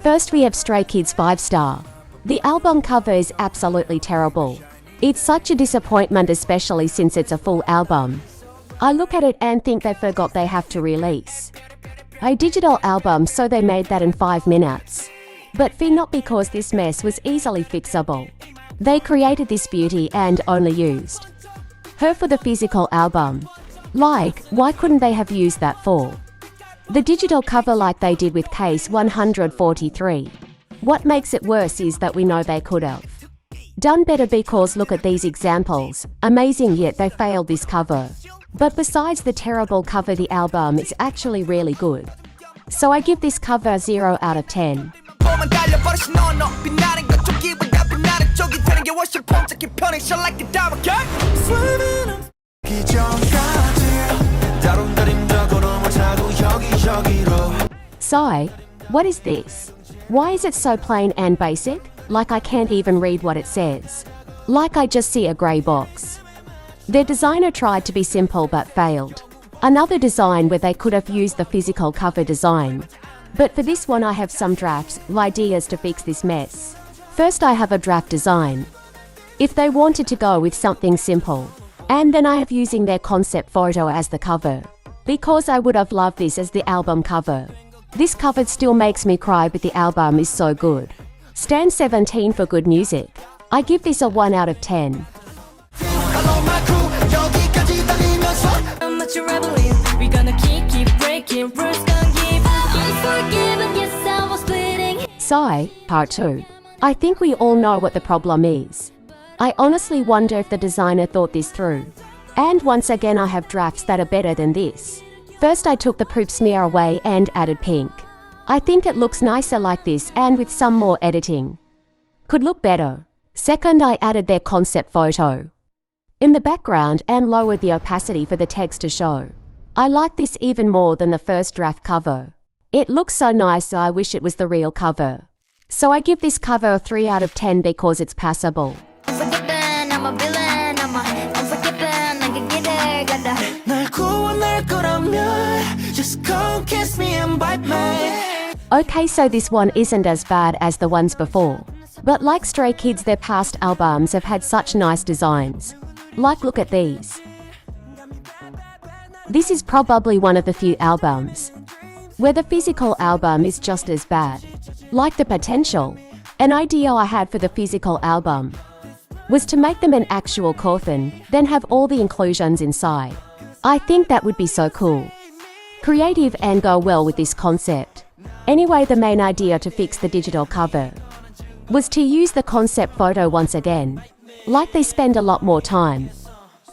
First we have Stray Kids 5-star. The album cover is absolutely terrible. It's such a disappointment, especially since it's a full album. I look at it and think they forgot they have to release a digital album, so they made that in 5 minutes. But fear not, because this mess was easily fixable. They created this beauty and only used her for the physical album. Like, why couldn't they have used that for the digital cover like they did with Case 143? What makes it worse is that we know they could have done better, because look at these examples. Amazing, yet they failed this cover. But besides the terrible cover, the album is actually really good. So I give this cover 0 out of 10. Sigh, what is this? Why is it so plain and basic? Like I can't even read what it says. Like I just see a grey box. Their designer tried to be simple but failed. Another design where they could have used the physical cover design. But for this one I have some drafts, ideas to fix this mess. First I have a draft design. If they wanted to go with something simple. And then I have using their concept photo as the cover. Because I would have loved this as the album cover. This cover still makes me cry, but the album is so good. Stan 17 for good music. I give this a 1 out of 10. Sigh, Part 2. I think we all know what the problem is. I honestly wonder if the designer thought this through. And once again I have drafts that are better than this. First I took the poop smear away and added pink. I think it looks nicer like this, and with some more editing could look better. Second, I added their concept photo in the background and lowered the opacity for the text to show. I like this even more than the first draft cover. It looks so nice, I wish it was the real cover. So I give this cover a 3 out of 10 because it's passable. Okay, so this one isn't as bad as the ones before. But like Stray Kids, their past albums have had such nice designs. Like, look at these. This is probably one of the few albums where the physical album is just as bad. Like the potential. An idea I had for the physical album was to make them an actual coffin, then have all the inclusions inside. I think that would be so cool. Creative and go well with this concept. Anyway, the main idea to fix the digital cover was to use the concept photo once again. Like they spend a lot more time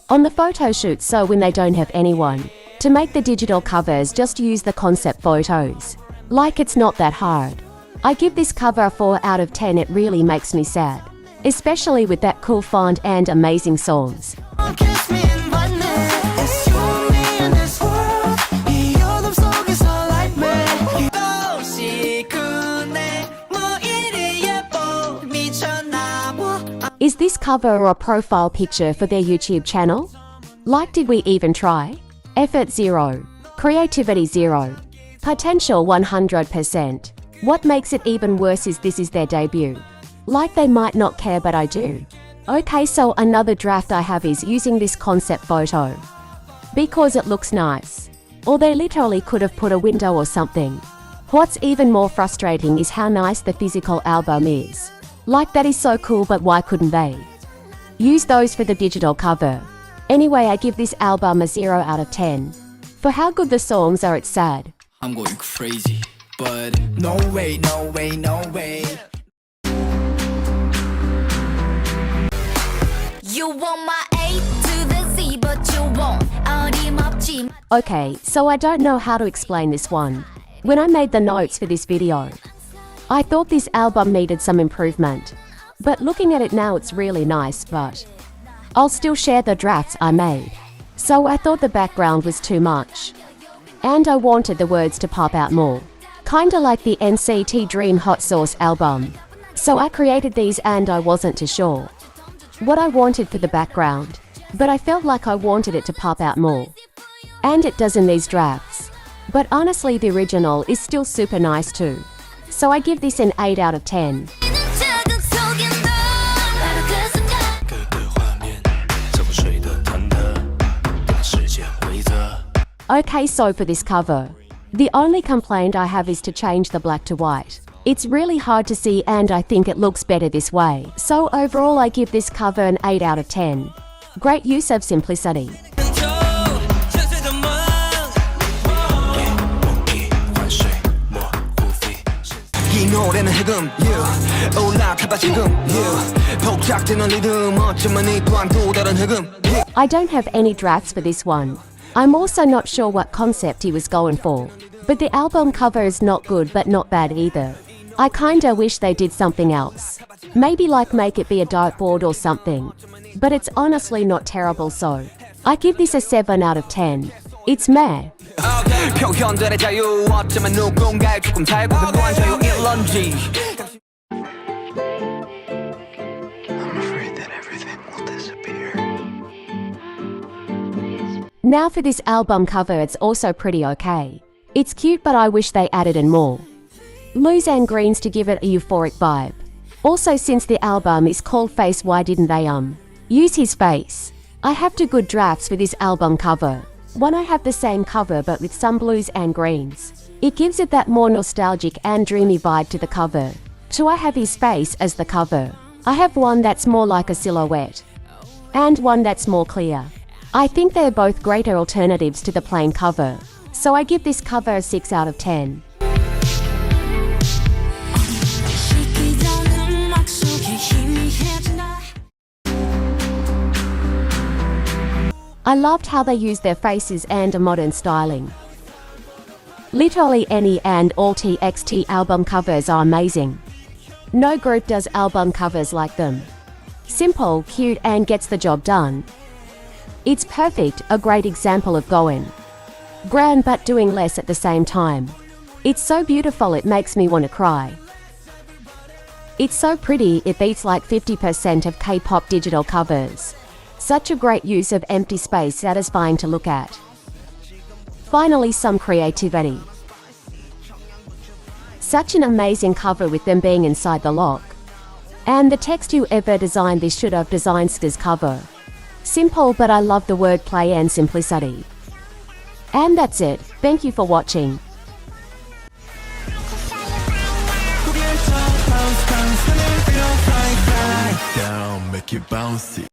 on the photo shoot, so when they don't have anyone to make the digital covers, just use the concept photos. Like, it's not that hard. I give this cover a 4 out of 10. It really makes me sad. Especially with that cool font and amazing songs. Is this cover or a profile picture for their YouTube channel? Like, did we even try? Effort 0. Creativity 0. Potential 100%. What makes it even worse is this is their debut. Like, they might not care, but I do. Okay, so another draft I have is using this concept photo because it looks nice. Or they literally could have put a window or something. What's even more frustrating is how nice the physical album is. Like, that is so cool, but why couldn't they use those for the digital cover? Anyway, I give this album a 0 out of 10. For how good the songs are, it's sad. I'm going crazy, but no way, no way, no way. You want my A to the Z, but you won't. 어림없지. Okay, so I don't know how to explain this one. When I made the notes for this video, I thought this album needed some improvement. But looking at it now, it's really nice, but I'll still share the drafts I made. So I thought the background was too much. And I wanted the words to pop out more. Kinda like the NCT Dream Hot Sauce album. So I created these and I wasn't too sure what I wanted for the background. But I felt like I wanted it to pop out more. And it does in these drafts. But honestly, the original is still super nice too. so I give this an 8 out of 10. 자극 속에 넌 바로 그 순간 各个画面，这不水的忐忑，跟世界规则。 Okay, so for this cover, the only complaint I have is to change the black to white. It's really hard to see and I think it looks better this way. So overall I give this cover an 8 out of 10. Great use of simplicity. 이 노래는 해금 yeah. 올라타봐 지금 yeah. 복작되는 리듬 어쩌면 이 또한 또 다른 해금 yeah. I don't have any drafts for this one. I'm also not sure what concept he was going for. But the album cover is not good but not bad either. I kinda wish they did something else. Maybe like make it be a dartboard or something. But it's honestly not terrible, so I give this a 7 out of 10. It's meh. 표현들의 자유 어쩌면 누군가의 조금 살고 그거한 자유일런지 I'm afraid that everything will disappear. Now for this album cover, it's also pretty okay. It's cute but I wish they added in more. Lose and greens to give it a euphoric vibe. Also since the album is called Face, why didn't they use his face? I have two good drafts for this album cover. One I have the same cover but with some blues and greens. It gives it that more nostalgic and dreamy vibe to the cover. Two, I have his face as the cover. I have one that's more like a silhouette. And one that's more clear. I think they're both greater alternatives to the plain cover. So I give this cover a 6 out of 10. 시키던 음악 속에 희미해진 나 I loved how they used their faces and a modern styling. Literally any and all TXT album covers are amazing. No group does album covers like them. Simple, cute and gets the job done. It's perfect, a great example of going grand but doing less at the same time. It's so beautiful it makes me want to cry. It's so pretty it beats like 50% of K-pop digital covers. Such a great use of empty space, satisfying to look at. Finally, some creativity. Such an amazing cover with them being inside the lock. And the text, whoever designed this should have designed this cover. Simple but I love the wordplay and simplicity. And that's it. Thank you for watching. Down, make it bouncy.